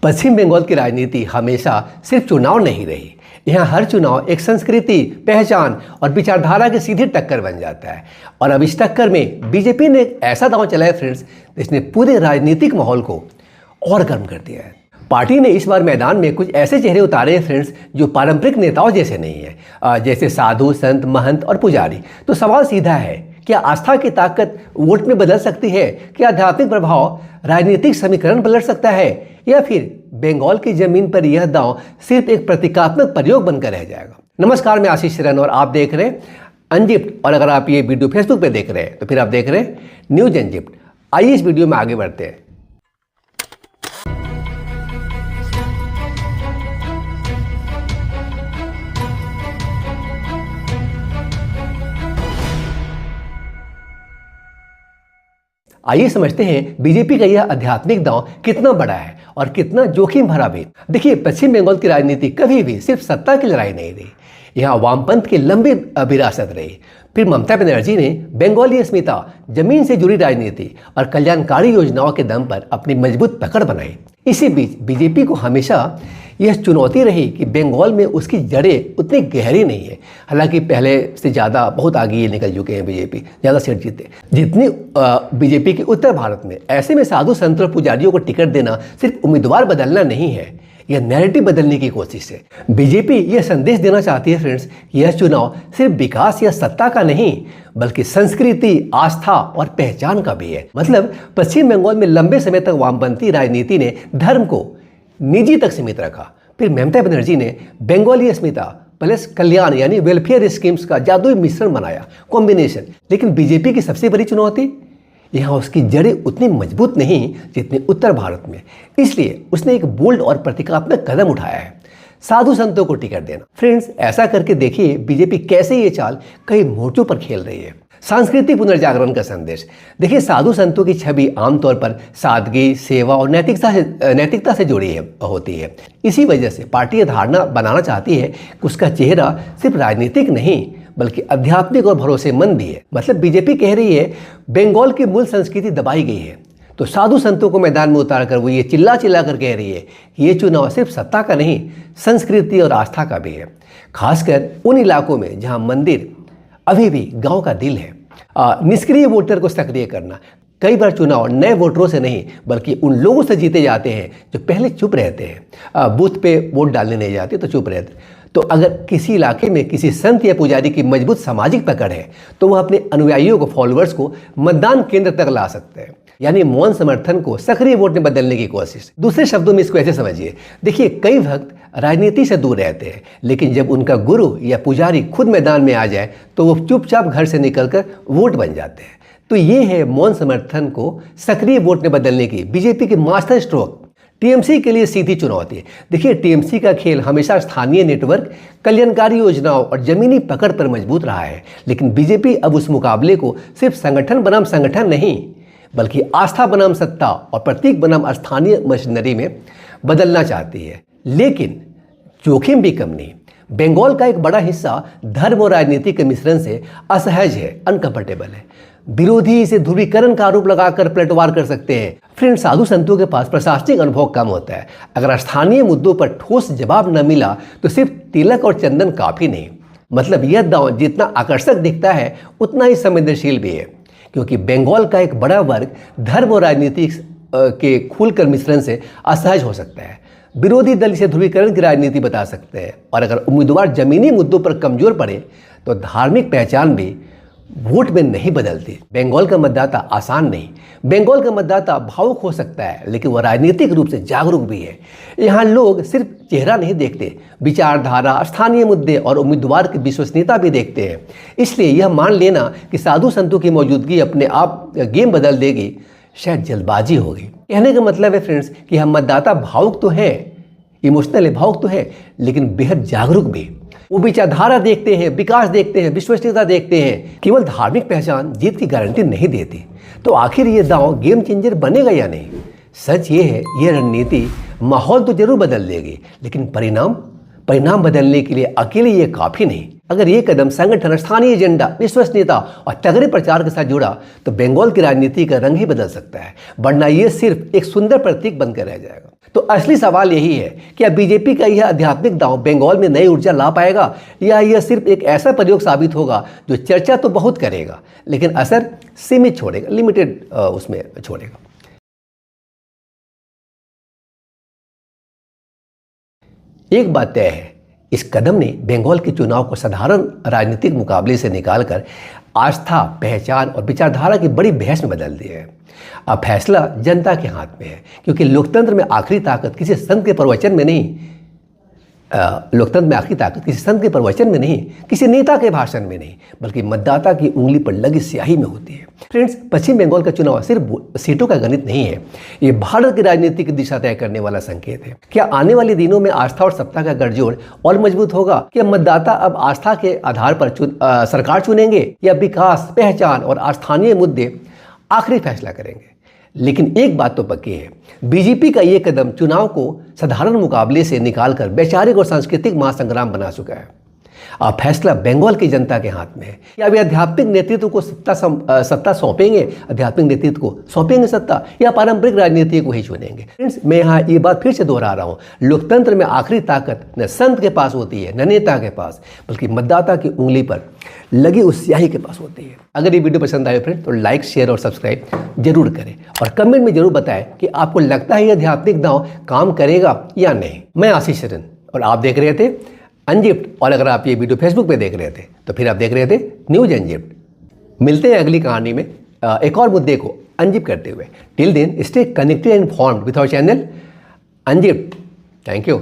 पश्चिम बंगाल की राजनीति हमेशा सिर्फ चुनाव नहीं रही। यहाँ हर चुनाव एक संस्कृति, पहचान और विचारधारा की सीधी टक्कर बन जाता है। और अब इस टक्कर में बीजेपी ने एक ऐसा दांव चलाया फ्रेंड्स, जिसने पूरे राजनीतिक माहौल को और गर्म कर दिया है। पार्टी ने इस बार मैदान में कुछ ऐसे चेहरे उतारे हैं फ्रेंड्स, जो पारंपरिक नेताओं जैसे नहीं है, जैसे साधु, संत, महंत और पुजारी। तो सवाल सीधा है, क्या आस्था की ताकत वोट में बदल सकती है? क्या आध्यात्मिक प्रभाव राजनीतिक समीकरण पलट सकता है? या फिर बंगाल की जमीन पर यह दांव सिर्फ एक प्रतीकात्मक प्रयोग बनकर रह जाएगा? नमस्कार, मैं आशीष शरण और आप देख रहे हैं अनजिप्ट। और अगर आप ये वीडियो फेसबुक पे देख रहे हैं तो फिर आप देख रहे हैं न्यूज अनजिप्ट। आइए इस वीडियो में आगे बढ़ते हैं। आइए समझते हैं बीजेपी का यह आध्यात्मिक दांव कितना बड़ा है और कितना जोखिम भरा भी। देखिए, पश्चिम बंगाल की राजनीति कभी भी सिर्फ सत्ता की लड़ाई नहीं रही। यहाँ वामपंथ की लंबी विरासत रही। फिर ममता बनर्जी ने बंगाली अस्मिता, जमीन से जुड़ी राजनीति और कल्याणकारी योजनाओं के दम पर अपनी मजबूत पकड़ बनाई। इसी बीच बीजेपी को हमेशा यह चुनौती रही कि बंगाल में उसकी जड़ें उतनी गहरी नहीं है। हालांकि पहले से ज़्यादा बहुत आगे ये निकल चुके हैं बीजेपी, ज़्यादा सीट जीते जितनी बीजेपी के उत्तर भारत में। ऐसे में साधु संत और पुजारियों को टिकट देना सिर्फ उम्मीदवार बदलना नहीं है, यह नैरेटिव बदलने की कोशिश है। बीजेपी यह संदेश देना चाहती है फ्रेंड्स, यह चुनाव सिर्फ विकास या सत्ता का नहीं, बल्कि संस्कृति, आस्था और पहचान का भी है। मतलब पश्चिम बंगाल में लंबे समय तक वामपंथी राजनीति ने धर्म को निजी तक सीमित रखा। फिर ममता बनर्जी ने बंगाली अस्मिता प्लस कल्याण यानी वेलफेयर स्कीम्स का जादुई मिश्रण बनाया, कॉम्बिनेशन। लेकिन बीजेपी की सबसे बड़ी चुनौती, यहाँ उसकी जड़ें उतनी मजबूत नहीं जितनी उत्तर भारत में। इसलिए उसने एक बोल्ड और प्रतीकात्मक कदम उठाया है, साधु संतों को टिकट देना। फ्रेंड्स, ऐसा करके देखिए बीजेपी कैसे ये चाल कई मोर्चों पर खेल रही है। सांस्कृतिक पुनर्जागरण का संदेश। देखिए, साधु संतों की छवि आमतौर पर सादगी, सेवा और नैतिकता से जुड़ी होती है। इसी वजह से पार्टी यह धारणा बनाना चाहती है कि उसका चेहरा सिर्फ राजनीतिक नहीं बल्कि आध्यात्मिक और भरोसेमंद भी है। मतलब बीजेपी कह रही है बंगाल की मूल संस्कृति दबाई गई है, तो साधु संतों को मैदान में उतार कर वो ये चिल्ला कर कह रही है कि ये चुनाव सिर्फ सत्ता का नहीं, संस्कृति और आस्था का भी है। खासकर उन इलाकों में जहाँ मंदिर अभी भी गांव का दिल है। निष्क्रिय वोटर को सक्रिय करना। कई बार चुनाव नए वोटरों से नहीं बल्कि उन लोगों से जीते जाते हैं जो पहले चुप रहते हैं, बूथ पे वोट डालने नहीं जाते तो चुप रहते। तो अगर किसी इलाके में किसी संत या पुजारी की मजबूत सामाजिक पकड़ है तो वह अपने अनुयायियों को, फॉलोअर्स को मतदान केंद्र तक ला सकते हैं, यानी मौन समर्थन को सक्रिय वोट में बदलने की कोशिश। दूसरे शब्दों में इसको ऐसे समझिए, देखिए कई भक्त राजनीति से दूर रहते हैं, लेकिन जब उनका गुरु या पुजारी खुद मैदान में आ जाए तो वो चुपचाप घर से निकलकर वोट बन जाते हैं। तो ये है मौन समर्थन को सक्रिय वोट में बदलने की बीजेपी की मास्टर स्ट्रोक। टीएमसी के लिए सीधी चुनौती है। देखिए, टीएमसी का खेल हमेशा स्थानीय नेटवर्क, कल्याणकारी योजनाओं और जमीनी पकड़ पर मजबूत रहा है। लेकिन बीजेपी अब उस मुकाबले को सिर्फ संगठन बनाम संगठन नहीं बल्कि आस्था बनाम सत्ता और प्रतीक बनाम स्थानीय मशीनरी में बदलना चाहती है। लेकिन जोखिम भी कम नहीं। बंगाल का एक बड़ा हिस्सा धर्म और राजनीति के मिश्रण से असहज है, अनकंफर्टेबल है। विरोधी इसे ध्रुवीकरण का आरोप लगाकर पलटवार कर सकते हैं। फ्रेंड, साधु संतों के पास प्रशासनिक अनुभव कम होता है। अगर स्थानीय मुद्दों पर ठोस जवाब न मिला तो सिर्फ तिलक और चंदन काफी नहीं। मतलब यह दांव जितना आकर्षक दिखता है उतना ही संवेदनशील भी है, क्योंकि बंगाल का एक बड़ा वर्ग धर्म और राजनीति के खुलकर मिश्रण से असहज हो सकता है। विरोधी दल इसे ध्रुवीकरण की राजनीति बता सकते हैं। और अगर उम्मीदवार जमीनी मुद्दों पर कमजोर पड़े तो धार्मिक पहचान भी वोट में नहीं बदलती। बंगाल का मतदाता आसान नहीं, बंगाल का मतदाता भावुक हो सकता है, लेकिन वह राजनीतिक रूप से जागरूक भी है। यहाँ लोग सिर्फ चेहरा नहीं देखते, विचारधारा, स्थानीय मुद्दे और उम्मीदवार की विश्वसनीयता भी देखते हैं। इसलिए यह मान लेना कि साधु संतों की मौजूदगी अपने आप गेम बदल देगी शायद जल्दबाजी होगी। कहने का मतलब है फ्रेंड्स कि हम मतदाता भावुक तो है, इमोशनल भावुक तो है, लेकिन बेहद जागरूक भी। वो विचारधारा देखते हैं, विकास देखते हैं, विश्वसनीयता देखते हैं। केवल धार्मिक पहचान जीत की गारंटी नहीं देती। तो आखिर ये दांव गेम चेंजर बनेगा या नहीं? सच ये है, ये रणनीति माहौल तो जरूर बदल देगी, लेकिन परिणाम बदलने के लिए अकेले ये काफी नहीं। अगर ये कदम संगठन, स्थानीय एजेंडा, विश्वसनीयता और तगड़े प्रचार के साथ जुड़ा तो बंगाल की राजनीति का रंग ही बदल सकता है, वरना ये सिर्फ एक सुंदर प्रतीक बनकर रह जाएगा। तो असली सवाल यही है, क्या बीजेपी का यह आध्यात्मिक दांव बंगाल में नई ऊर्जा ला पाएगा, या यह सिर्फ एक ऐसा प्रयोग साबित होगा जो चर्चा तो बहुत करेगा लेकिन असर सीमित छोड़ेगा, लिमिटेड उसमें छोड़ेगा। एक बात तय है, इस कदम ने बंगाल के चुनाव को साधारण राजनीतिक मुकाबले से निकालकर आस्था, पहचान और विचारधारा की बड़ी बहस में बदल दिया है। अब फैसला जनता के हाथ में है, क्योंकि लोकतंत्र में आखिरी ताकत किसी संत के प्रवचन में नहीं, किसी नेता के भाषण में नहीं, बल्कि मतदाता की उंगली पर लगी स्याही में होती है। फ्रेंड्स, पश्चिम बंगाल का चुनाव सिर्फ सीटों का गणित नहीं है, ये भारत की राजनीति की दिशा तय करने वाला संकेत है। क्या आने वाले दिनों में आस्था और सत्ता का गठजोड़ और मजबूत होगा? क्या मतदाता अब आस्था के आधार पर सरकार चुनेंगे, या विकास, पहचान और स्थानीय मुद्दे आखिरी फैसला करेंगे? लेकिन एक बात तो पक्की है, बीजेपी का ये कदम चुनाव को साधारण मुकाबले से निकालकर वैचारिक और सांस्कृतिक महासंग्राम बना चुका है। अब फैसला बंगाल की जनता के हाथ में है। क्या वे आध्यात्मिक नेतृत्व को सत्ता सौंपेंगे सत्ता, या पारंपरिक राजनीति को ही चुनेंगे? फ्रेंड्स, मैं यहाँ ये बात फिर से दोहरा रहा हूँ, लोकतंत्र में आखिरी ताकत न संत के पास होती है, न नेता के पास, बल्कि मतदाता की उंगली पर लगी उस स्याही के पास होती है। अगर ये वीडियो पसंद आए फ्रेंड तो लाइक, शेयर और सब्सक्राइब जरूर करें, और कमेंट में जरूर बताएं कि आपको लगता है ये आध्यात्मिक दांव काम करेगा या नहीं। मैं आशीष शरण और आप देख रहे थे अनजिप्ट, और अगर आप ये वीडियो फेसबुक पे देख रहे थे तो फिर आप देख रहे थे न्यूज अनजिप्ट। मिलते हैं अगली कहानी में एक और मुद्दे को अनजिप करते हुए। Till then stay connected and informed with our channel unzipped. Thank you.